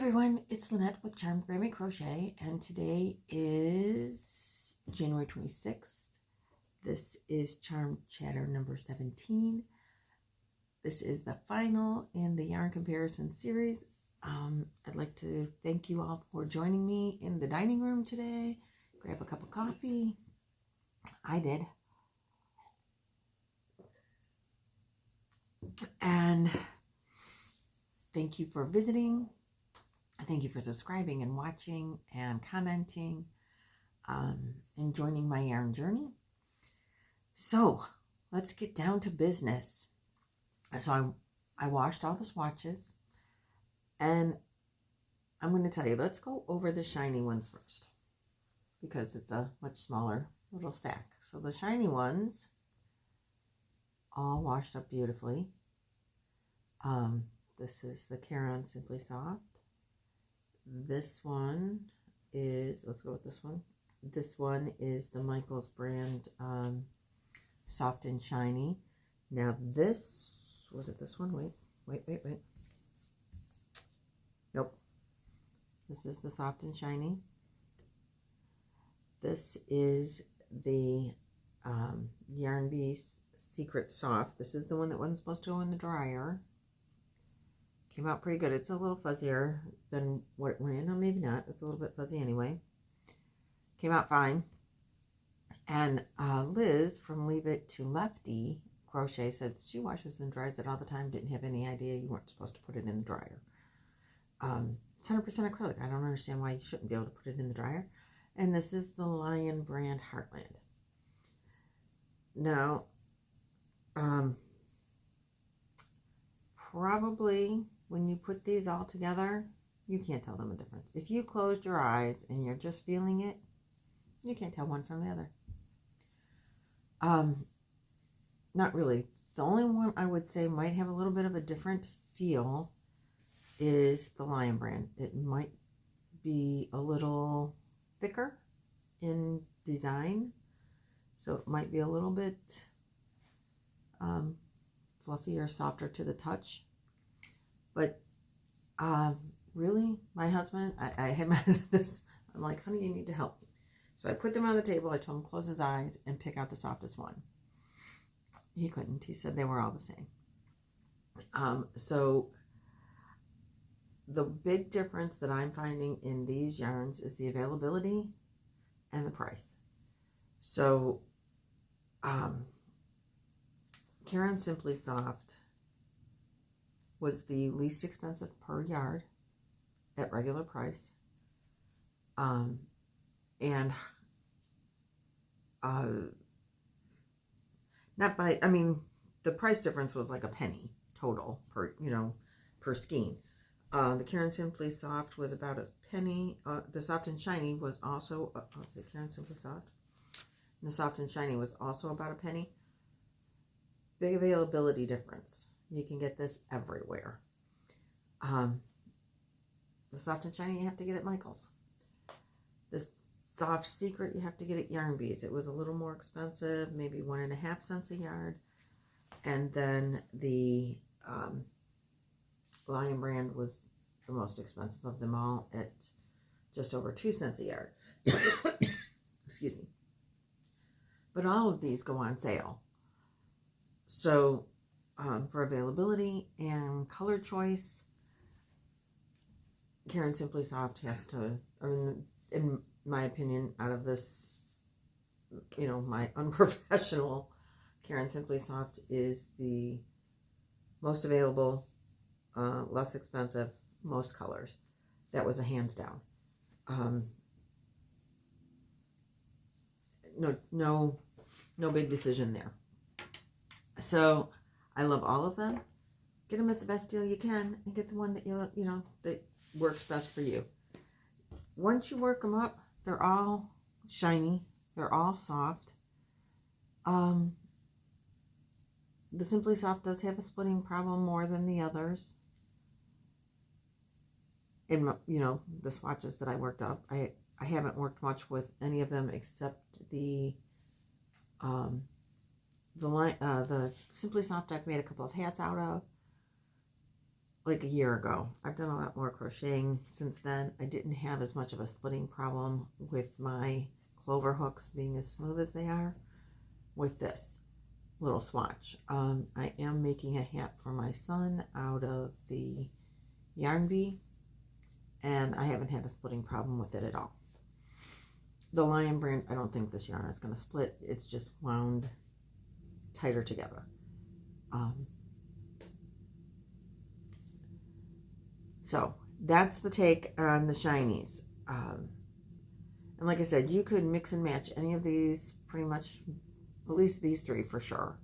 everyone, it's Lynette with Grammy Crochet, and today is January 26th. This is Charm Chatter number 17. This is the final in the yarn comparison series. I'd like to thank you all for joining me in the dining room today. Grab a cup of coffee. I did. And thank you for visiting. Thank you for subscribing and watching and commenting and joining my yarn journey. So let's get down to business. So I washed all the swatches, and I'm going to tell you, let's go over the shiny ones first because it's a much smaller little stack. So the shiny ones all washed up beautifully. This is the Karen Simply Soft. This one is, let's go with this one. This one is the Michaels brand Soft and Shiny. Now this, was it this one? Wait. Nope. This is the Soft and Shiny. This is the Yarn Bee Secret Soft. This is the one that wasn't supposed to go in the dryer. Came out pretty good. It's a little fuzzier than what it went in. No, maybe not. It's a little bit fuzzy anyway. Came out fine. And Liz from Leave It to Lefty Crochet said she washes and dries it all the time. Didn't have any idea you weren't supposed to put it in the dryer. It's 100% acrylic. I don't understand why you shouldn't be able to put it in the dryer. And this is the Lion brand Heartland. Now, probably when you put these all together, you can't tell them a difference. If you closed your eyes and you're just feeling it, you can't tell one from the other. Not really. The only one I would say might have a little bit of a different feel is the Lion brand. It might be a little thicker in design, so it might be a little bit fluffy or softer to the touch. But really, my husband, I had my this, I'm like, honey, you need to help me. So I put them on the table. I told him close his eyes and pick out the softest one. He couldn't. He said they were all the same. So the big difference that I'm finding in these yarns is the availability and the price. So Karen Simply Soft was the least expensive per yard at regular price. And not by, I mean, the price difference was like a penny total per, per skein. The Karen Simply Soft was about a penny. The Soft and Shiny was also, let's see, Karen Simply Soft. And the Soft and Shiny was also about a penny. Big availability difference. You can get this everywhere. The Soft and Shiny you have to get at Michael's. This Soft Secret you have to get at Yarn Bees. It was a little more expensive, maybe 1.5 cents a yard. And then the Lion brand was the most expensive of them all at just over 2 cents a yard. Excuse me. But all of these go on sale. So for availability and color choice, Karen Simply Soft has to, in my opinion, out of this, my unprofessional, Karen Simply Soft is the most available, less expensive, most colors. That was a hands down. No big decision there. So I love all of them. Get them at the best deal you can and get the one that that works best for you. Once you work them up, they're all shiny. They're all soft. The Simply Soft does have a splitting problem more than the others. In the swatches that I worked up, I haven't worked much with any of them except the Simply Soft I've made a couple of hats out of. like a year ago. I've done a lot more crocheting since then. I didn't have as much of a splitting problem with my clover hooks being as smooth as they are with this little swatch. I am making a hat for my son out of the Yarn Bee, and I haven't had a splitting problem with it at all. The Lion brand, I don't think this yarn is going to split. It's just wound tighter together. So that's the take on the shinies. And like I said, you could mix and match any of these, pretty much, at least these three for sure,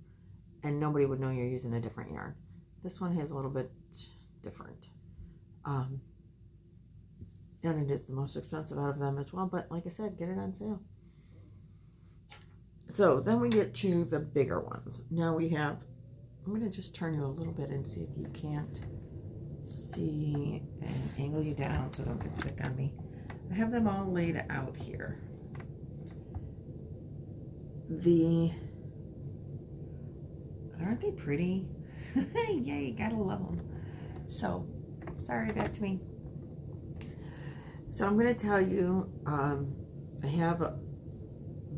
and nobody would know you're using a different yarn. This one has a little bit different. And it is the most expensive out of them as well, but like I said, get it on sale. So then we get to the bigger ones. Now we have, I'm going to just turn you a little bit and see if you can't see, and angle you down so don't get sick on me. I have them all laid out here. Aren't they pretty? Yay, gotta love them. So, sorry, back to me. So I'm going to tell you, I have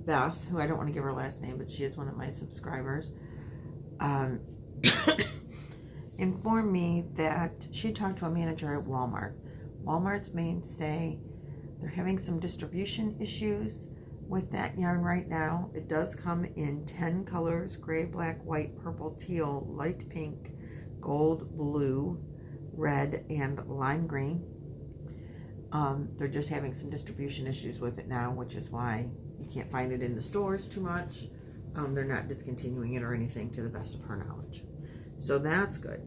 Beth, who I don't want to give her last name, but she is one of my subscribers, informed me that she talked to a manager at Walmart. Walmart's mainstay, they're having some distribution issues with that yarn right now. It does come in 10 colors: gray, black, white, purple, teal, light pink, gold, blue, red, and lime green. They're just having some distribution issues with it now, which is why you can't find it in the stores too much. They're not discontinuing it or anything, to the best of her knowledge. So that's good.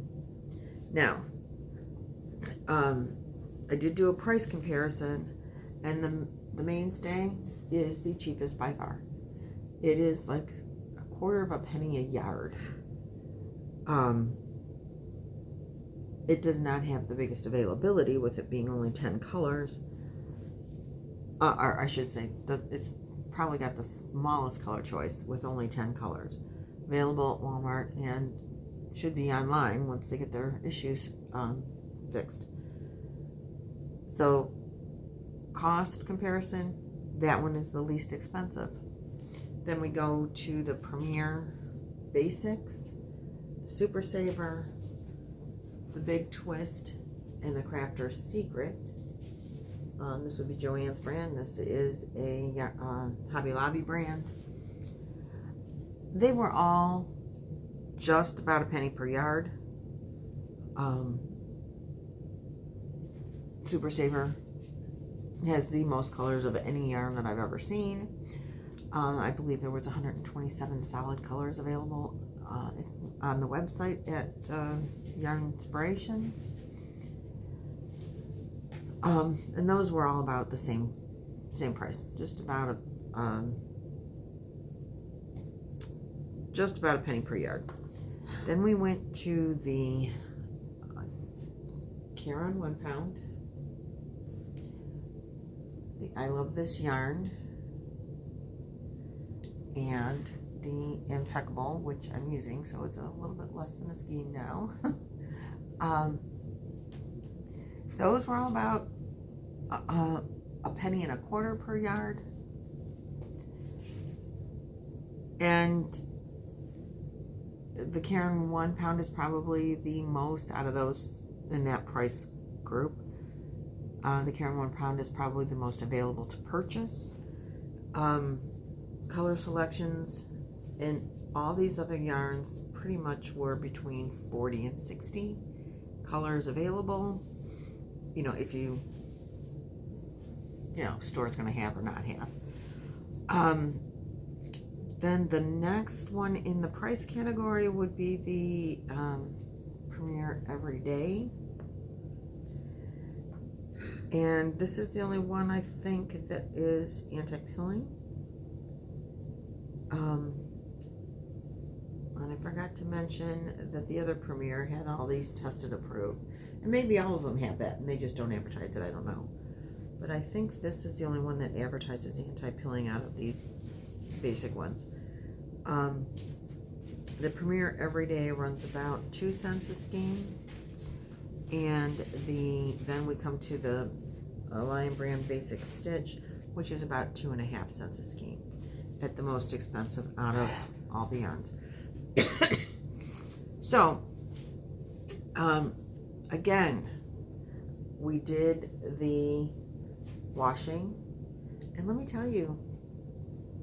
Now, I did do a price comparison, and the mainstay is the cheapest by far. It is like a quarter of a penny a yard. It does not have the biggest availability, with it being only 10 colors. Or I should say, it's probably got the smallest color choice with only 10 colors. Available at Walmart, and should be online once they get their issues fixed. So, cost comparison, that one is the least expensive. Then we go to the Premier Basics, Super Saver, the Big Twist, and the Crafter's Secret. This would be Joann's brand. This is a Hobby Lobby brand. They were all just about a penny per yard. Super Saver has the most colors of any yarn that I've ever seen. I believe there was 127 solid colors available on the website at Yarn Inspirations. And those were all about the same price, just about a penny per yard. Then we went to the Caron 1 pound. The I Love This Yarn, and the Impeccable, which I'm using, so it's a little bit less than a skein now. Those were all about a penny and a quarter per yard. And the Caron 1 pound is probably the most out of those in that price group. The Caron 1 pound is probably the most available to purchase. Color selections and all these other yarns pretty much were between 40 and 60 colors available. You know, if you know, store's going to have or not have. Then the next one in the price category would be the Premier Everyday. And this is the only one I think that is anti-pilling. And I forgot to mention that the other Premier had all these tested approved. And maybe all of them have that and they just don't advertise it, I don't know. But I think this is the only one that advertises anti-pilling out of these basic ones. The Premier Everyday runs about 2 cents a skein. And then we come to the Lion Brand Basic Stitch, which is about 2.5 cents a skein, at the most expensive out of all the yarns. So, again, we did the washing, and let me tell you,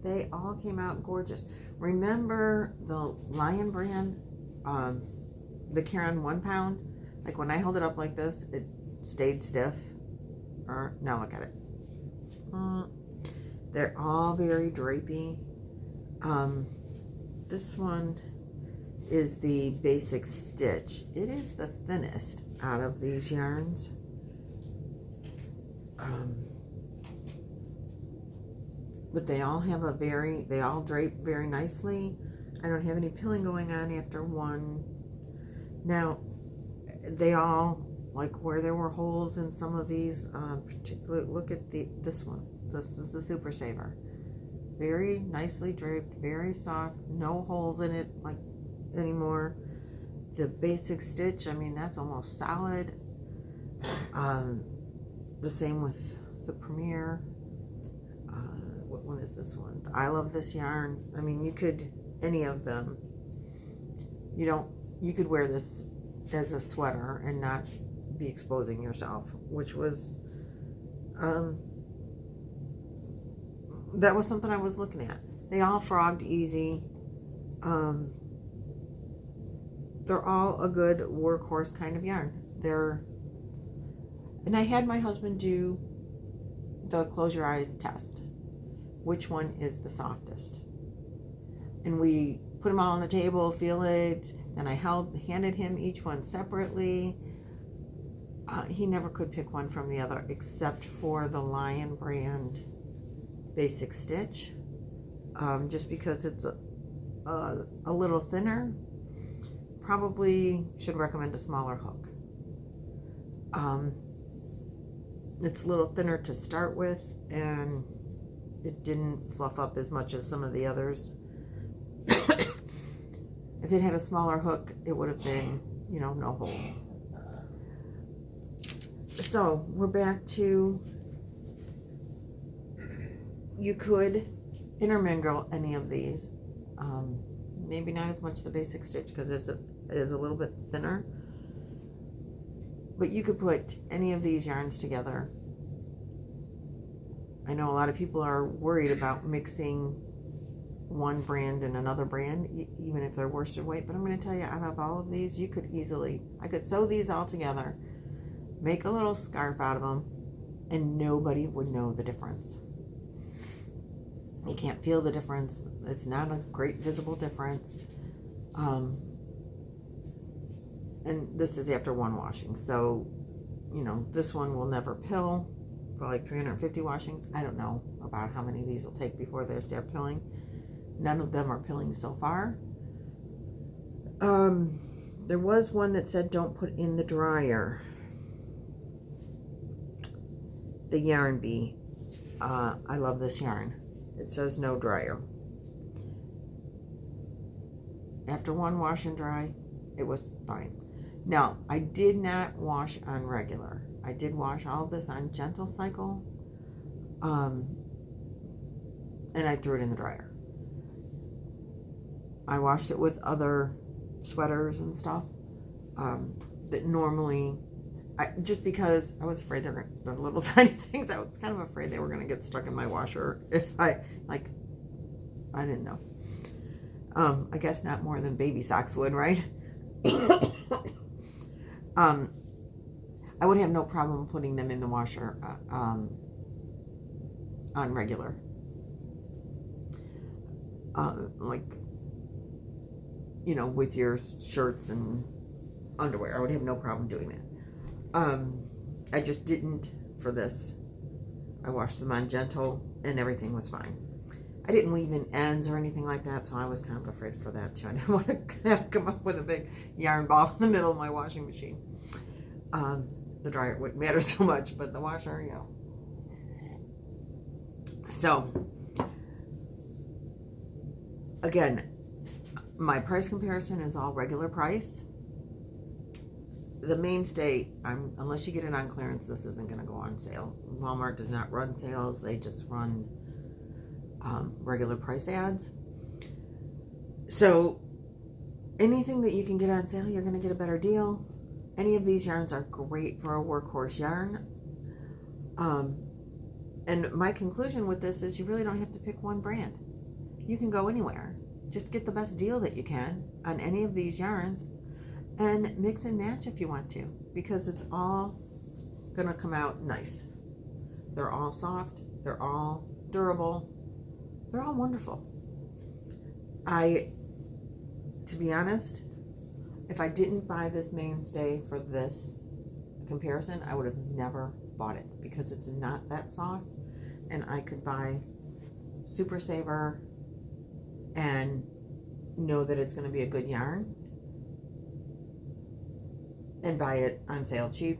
they all came out gorgeous. Remember the Lion Brand, the Caron 1 pound? Like when I held it up like this, it stayed stiff. Or now look at it. They're all very drapey. This one is the Basic Stitch. It is the thinnest out of these yarns. But they all have they all drape very nicely. I don't have any pilling going on after one. Now, they all, like where there were holes in some of these, particularly, look at this one. This is the Super Saver. Very nicely draped, very soft, no holes in it like anymore. The Basic Stitch, I mean, that's almost solid. The same with the Premier. What one is this one? I love this yarn. I mean, you could, any of them. You could wear this as a sweater and not be exposing yourself, which was, that was something I was looking at. They all frogged easy. They're all a good workhorse kind of yarn. And I had my husband do the close your eyes test. Which one is the softest? And we put them all on the table, feel it, and I handed him each one separately. He never could pick one from the other, except for the Lion Brand Basic Stitch, just because it's a little thinner. Probably should recommend a smaller hook. It's a little thinner to start with, and it didn't fluff up as much as some of the others. If it had a smaller hook, it would have been, no hole. So we're back to, you could intermingle any of these. Maybe not as much the Basic Stitch because it is a little bit thinner. But you could put any of these yarns together. I know a lot of people are worried about mixing one brand and another brand, even if they're worsted weight. But I'm going to tell you, out of all of these, I could sew these all together, make a little scarf out of them, and nobody would know the difference. You can't feel the difference. It's not a great visible difference. And this is after one washing. So, this one will never pill for like 350 washings. I don't know about how many of these will take before they start pilling. None of them are pilling so far. There was one that said don't put in the dryer. The Yarn Bee. I love this yarn. It says no dryer. After one wash and dry, it was fine. Now, I did not wash on regular. I did wash all of this on gentle cycle. And I threw it in the dryer. I washed it with other sweaters and stuff that normally, just because I was afraid they're little tiny things. I was kind of afraid they were going to get stuck in my washer if I didn't know. I guess not more than baby socks would, right? I would have no problem putting them in the washer on regular. With your shirts and underwear. I would have no problem doing that. I just didn't for this. I washed them on gentle and everything was fine. I didn't weave in ends or anything like that, so I was kind of afraid for that too. I didn't want to come up with a big yarn ball in the middle of my washing machine. The dryer wouldn't matter so much, but the washer, So, again, my price comparison is all regular price. the mainstay, unless you get it on clearance, this isn't going to go on sale. Walmart does not run sales. They just run regular price ads. So anything that you can get on sale, you're going to get a better deal. Any of these yarns are great for a workhorse yarn. And my conclusion with this is you really don't have to pick one brand. You can go anywhere. Just get the best deal that you can on any of these yarns and mix and match if you want to, because it's all gonna come out nice. They're all soft, they're all durable, they're all wonderful. To be honest, if I didn't buy this mainstay for this comparison, I would have never bought it, because it's not that soft, and I could buy Super Saver and know that it's going to be a good yarn and buy it on sale cheap.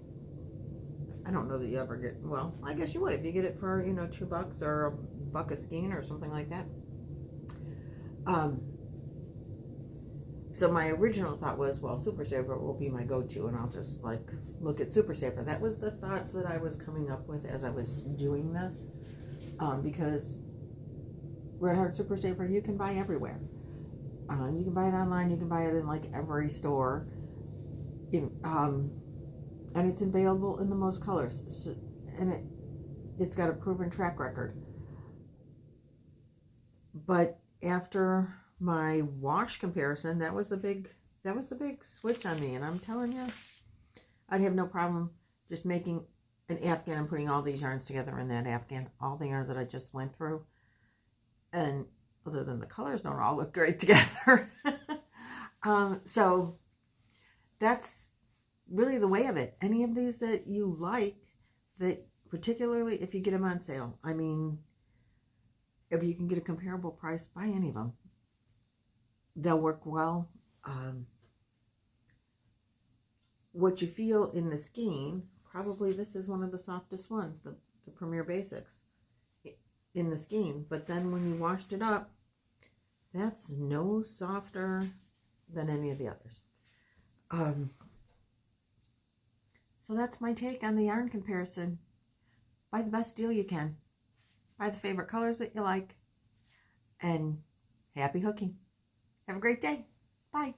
I don't know that you ever get, well, I guess you would if you get it for, you know, $2 or $1 a skein or something like that. So my original thought was, well, Super Saver will be my go-to, and I'll just like look at Super Saver. That was the thoughts that I was coming up with as I was doing this, because Red Heart Super Saver you can buy everywhere. You can buy it online. You can buy it in like every store, and it's available in the most colors. So, and it's got a proven track record. But after my wash comparison, that was the big switch on me, and I'm telling you, I'd have no problem just making an afghan and putting all these yarns together in that afghan, all the yarns that I just went through. And other than the colors don't all look great together. So that's really the way of it. Any of these that you like, that particularly if you get them on sale, I mean, if you can get a comparable price, buy any of them. They'll work well. What you feel in the skein, probably this is one of the softest ones, the Premier Basics in the skein. But then when you washed it up, that's no softer than any of the others. So that's my take on the yarn comparison. Buy the best deal you can. Buy the favorite colors that you like. And happy hooking. Have a great day. Bye.